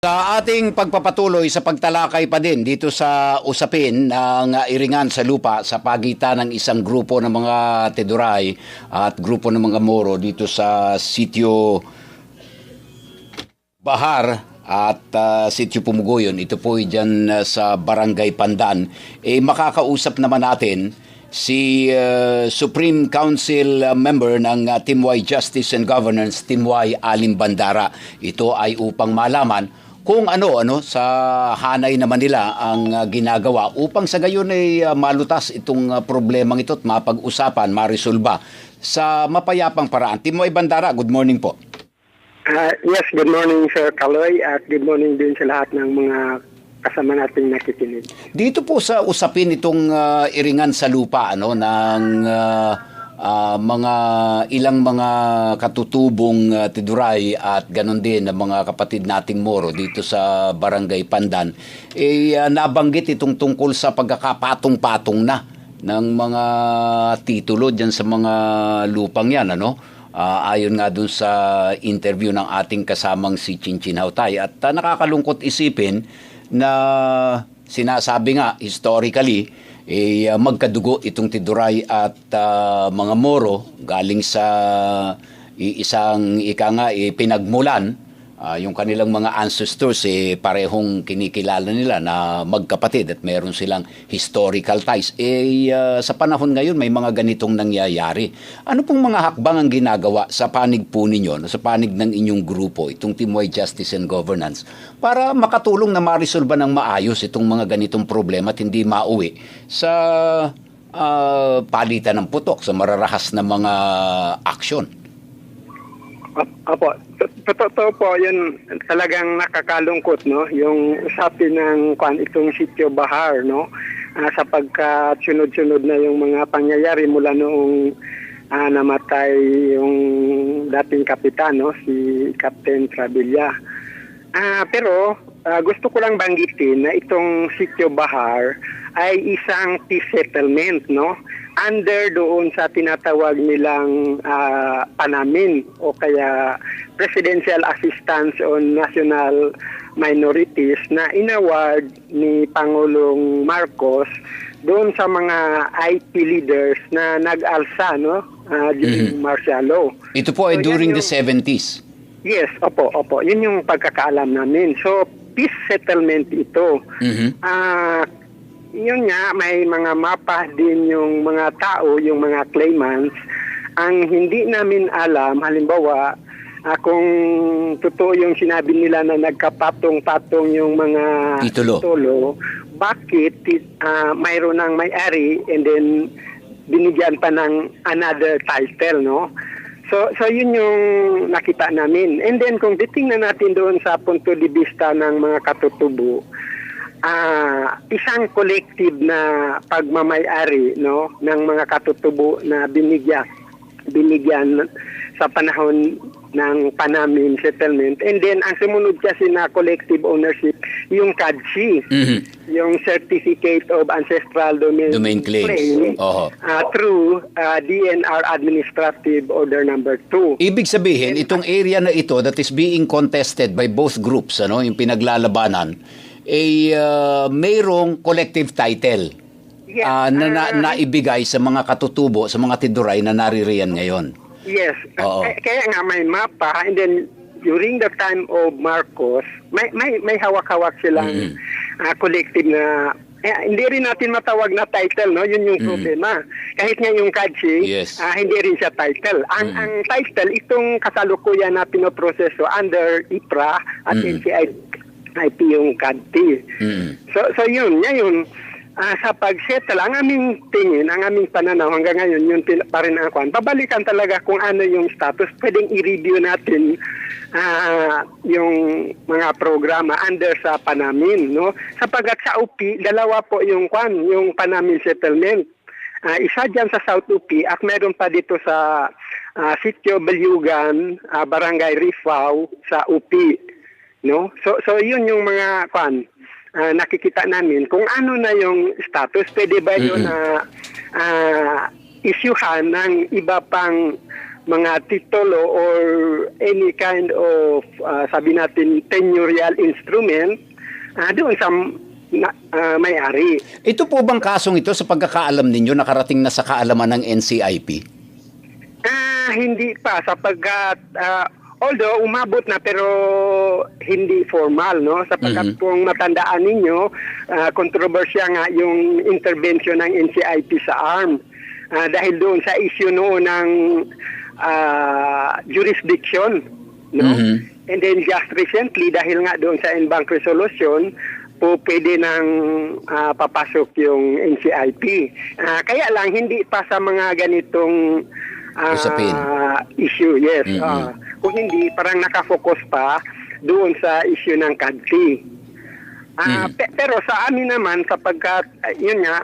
Sa ating pagpapatuloy sa pagtalakay pa din dito sa usapin ng iringan sa lupa sa pagitan ng isang grupo ng mga Teduray at grupo ng mga Moro dito sa sitio Bahar at sitio Pumugoyon. Ito po ay dyan sa Barangay Pandan. Makakausap naman natin si Supreme Council member ng Team Y Justice and Governance, Team Y Alim Bandara. Ito ay upang malaman kung ano sa hanay naman nila ang ginagawa upang sa gayon ay malutas itong problemang ito at mapag-usapan, marisolba sa mapayapang paraan. Team Y Bandara, good morning po. Yes, good morning Sir Kaloy at good morning din sa lahat ng mga kasama nating nakikinig. Dito po sa usapin itong iringan sa lupa ng mga ilang mga katutubong Teduray at ganon din ng mga kapatid nating Moro dito sa Barangay Pandan, nabanggit itong tungkol sa pagkakapatong-patong na ng mga titulo dyan sa mga lupang yan, ayon nga dun sa interview ng ating kasamang si Chinchin Hautay. At nakakalungkot isipin na sinasabi nga historically magkadugo itong Teduray at mga Moro galing sa isang pinagmulan. Yung kanilang mga ancestors parehong kinikilala nila na magkapatid at meron silang historical ties. Sa panahon ngayon may mga ganitong nangyayari. Ano pong mga hakbang ang ginagawa sa panig po ninyo, sa panig ng inyong grupo, itong Team Y Justice and Governance, para makatulong na marisolba ng maayos itong mga ganitong problema at hindi mauwi sa palitan ng putok, sa mararahas na mga aksyon? Apo, totoo po, yun talagang nakakalungkot, yung usapin ng itong sitio Bahar, sapagkat sunod-sunod na yung mga pangyayari mula noong namatay yung dating kapitan, si Captain Travilla. Pero gusto ko lang banggitin na itong sitio Bahar ay isang peace settlement, under doon sa tinatawag nilang PANAMIN o kaya Presidential Assistance on National Minorities na inaward ni Pangulong Marcos doon sa mga IP leaders na nag-alsa during martial law. Ito po ay during the 70s. Yes, opo. Yun yung pagkakaalam namin. So, peace settlement ito. Yun nga, may mga mapa din yung mga tao, yung mga claimants. Ang hindi namin alam, halimbawa, kung totoo yung sinabi nila na nagkapatong-patong yung mga titulo, bakit mayroon ng may-ari and then binigyan pa ng another title, So yun yung nakita namin. And then kung titingnan natin doon sa punto de vista ng mga katutubo, isang collective na pagmamay-ari ng mga katutubo na binigyan sa panahon ng PANAMIN settlement. And then ang sumunod kasi na collective ownership, yung CADC, yung Certificate of Ancestral Domain Claim, through DNR Administrative Order Number 2. Ibig sabihin, itong area na ito that is being contested by both groups, yung pinaglalabanan, mayroong collective title na ibigay sa mga katutubo, sa mga Teduray na naririyan ngayon. Yes. Kaya nga may mapa, and then during the time of Marcos, may hawak-hawak silang collective na hindi rin natin matawag na title, yun yung problema. Kahit nga yung CADC, hindi rin siya title. Ang title, itong kasalukuyan na pinoproseso under IPRA at NCIP yung CADT. So yun, ngayon, sa pag-settle, ang aming tingin, ang aming pananaw hanggang ngayon, yun pa rin ang babalikan talaga kung ano yung status. Pwedeng i-review natin yung mga programa under sa PANAMIN, Sapagkat sa UP, dalawa po yung PANAMIN settlement. Isa dyan sa South UP at meron pa dito sa Sitio Belugan, Barangay Rifao sa UP, So yun yung mga nakikita namin kung ano na yung status. Pwede ba yun na isyuhan ng iba pang mga titulo or any kind of sabi natin tenurial instrument doon sa may-ari. Ito po bang kasong ito sa pagkakaalam ninyo nakarating na sa kaalaman ng NCIP? Hindi pa sapagkat although umabot na pero hindi formal, no? Sapagkat kung matandaan ninyo, kontrobersya nga yung intervention ng NCIP sa ARM dahil doon sa issue noon ng jurisdiction, no? And then just recently dahil nga doon sa en-bank resolution po pwede nang papasok yung NCIP. Kaya lang hindi pa sa mga ganitong issue, yes. Kung hindi, parang nakafocus pa doon sa issue ng CADTI. Pero sa amin naman, sapagkat, yun nga,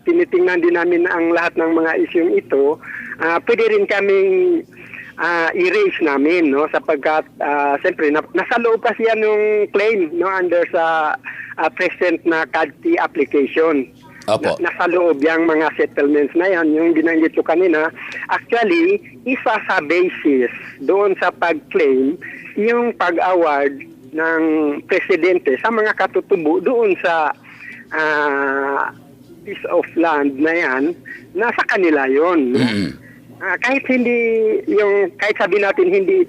tinitingnan din namin ang lahat ng mga issue ito, pwede rin kaming i-raise namin, no? Sapagkat, siyempre, nasa loob kasi yan yung claim, no? Under sa present na CADTI application. Nasa loob yung mga settlements na yan, yung binanggit ko kanina. Actually, isa sa basis doon sa pag-claim yung pag-award ng presidente sa mga katutubo doon sa piece of land na yan, nasa kanila yon. Kahit sabi natin hindi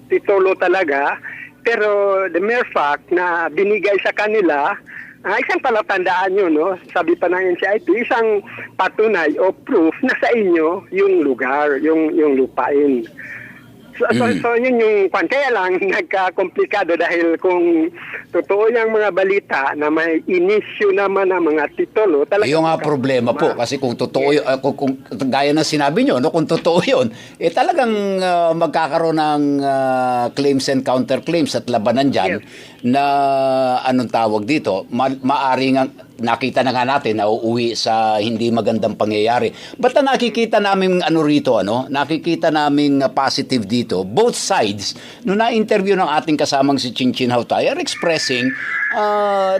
titulo talaga, pero the mere fact na binigay sa kanila, isang palatandaan yun, no? Sabi pa ng NCIP, isang patunay o proof na sa inyo yung lugar, yung lupain. So yun yung kaya lang nagka-komplikado dahil kung totoo yung mga balita na may inisyu naman ng mga titulo, talaga yung nga problema po kasi kung totoo kung gaya ng sinabi nyo, no, kung totoo yun, talagang magkakaroon ng claims and counterclaims at labanan dyan na anong tawag dito, maaring nakita na nga natin na uuwi sa hindi magandang pangyayari. Ba't na nakikita namin nakikita namin positive dito, both sides, nung na-interview ng ating kasamang si Chinchin Hautay are expressing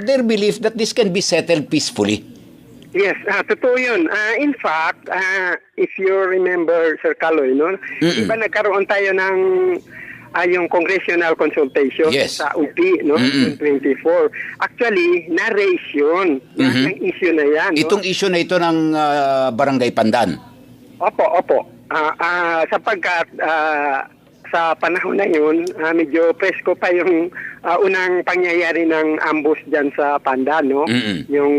their belief that this can be settled peacefully. Yes, totoo yun. In fact, if you remember, Sir Kaloy, no? Diba nagkaroon tayo ng yung congressional consultation sa UP, no? In 24. Actually, na-raise yun. Yung issue na yan. Itong issue na ito ng Barangay Pandan? Opo. Sapagkat sa panahon na yun, medyo presko pa yung unang pangyayari ng ambush dyan sa Pandan, no? Yung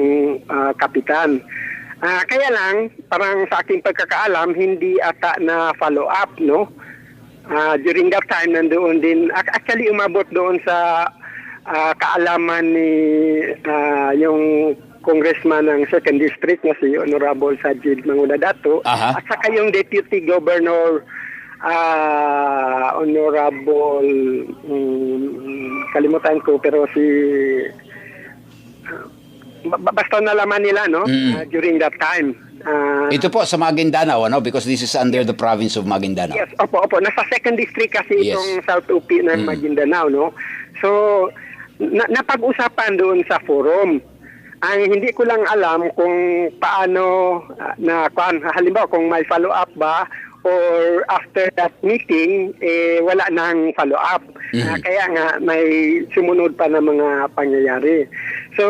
kapitan. Kaya lang, parang sa aking pagkakaalam, hindi ata na follow-up, no? During that time, nandoon din, actually umabot doon sa kaalaman ni yung congressman ng 2nd District na si Honorable Sajid Mangudadato at saka yung Deputy Governor Honorable kalimutan ko pero si basta nalaman nila, no? During that time. Ito po sa Maguindanao, because this is under the province of Maguindanao. Yes, opo. Nasa 2nd District kasi itong South UP ng Maguindanao, no? So, napag-usapan doon sa forum. Ang hindi ko lang alam kung paano, halimbawa kung may follow-up ba or after that meeting, wala nang follow-up. Kaya nga may sumunod pa na mga pangyayari. So,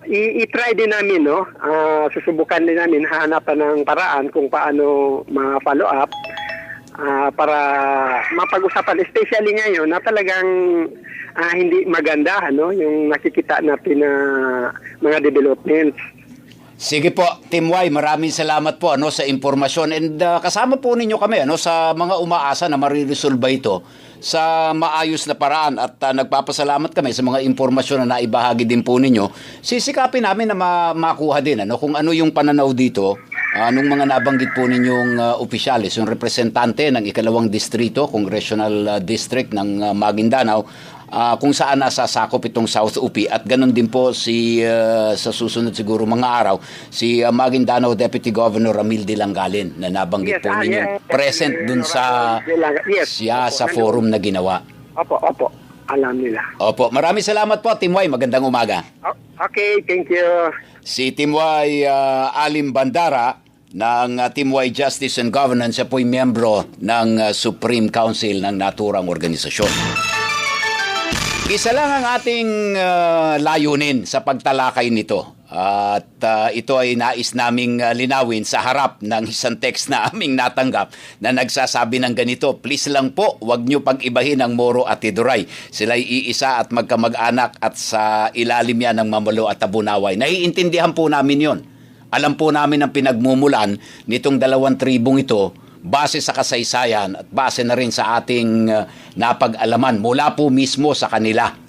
i-try din namin, no? Susubukan din namin, hahanapan ng paraan kung paano ma-follow up para mapag-usapan, especially ngayon na talagang hindi maganda, no? Yung nakikita natin na mga developments. Sige po, Team Y, maraming salamat po sa impormasyon and kasama po ninyo kami sa mga umaasa na mariresolba ito sa maayos na paraan at nagpapasalamat kami sa mga impormasyon na naibahagi din po ninyo. Sisikapin namin na makuha din kung ano yung pananaw dito nung mga nabanggit po ninyong opisyalis, yung representante ng 2nd distrito, Congressional District ng Maguindanao, kung saan nasasakop itong South UP at ganun din po sa susunod siguro mga araw si Maguindanao Deputy Governor Ramil de Langalin na nabanggit po ninyo present dun sa sa forum na ginawa. Opo, alam nila. Opo, maraming salamat po Team Y, magandang umaga. Okay, thank you. Si Team Y Alim Bandara ng Team Y Justice and Governance. Siya po'y miyembro ng Supreme Council ng naturang organisasyon. Isa lang ang ating layunin sa pagtalakay nito. At ito ay nais naming linawin sa harap ng isang text na aming natanggap na nagsasabi ng ganito: please lang po, wag niyo pag-ibahin ang Moro at Tiduray. Sila'y iisa at magkamag-anak at sa ilalim yan ng Mamalo at Tabunaway. Naiintindihan po namin yon. Alam po namin ang pinagmumulan nitong dalawang tribong ito base sa kasaysayan at base na rin sa ating napag-alaman mula po mismo sa kanila.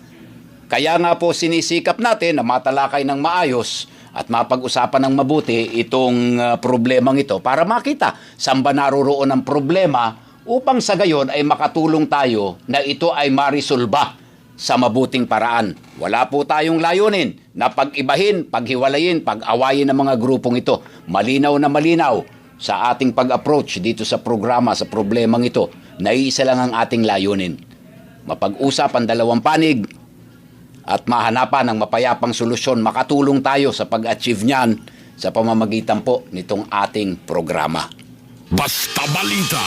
Kaya nga po sinisikap natin na matalakay ng maayos at mapag-usapan ng mabuti itong problemang ito para makita saan ba naroroon ang problema upang sa gayon ay makatulong tayo na ito ay marisolba sa mabuting paraan. Wala po tayong layunin na pag-ibahin, paghiwalayin, pag-awayin ng mga grupong ito. Malinaw na malinaw sa ating pag-approach dito sa programa, sa problemang ito. Naiisa lang ang ating layunin. Mapag-usap ang dalawang panig at mahanapan ng mapayapang solusyon, makatulong tayo sa pag-achieve niyan sa pamamagitan po nitong ating programa. Basta Balita.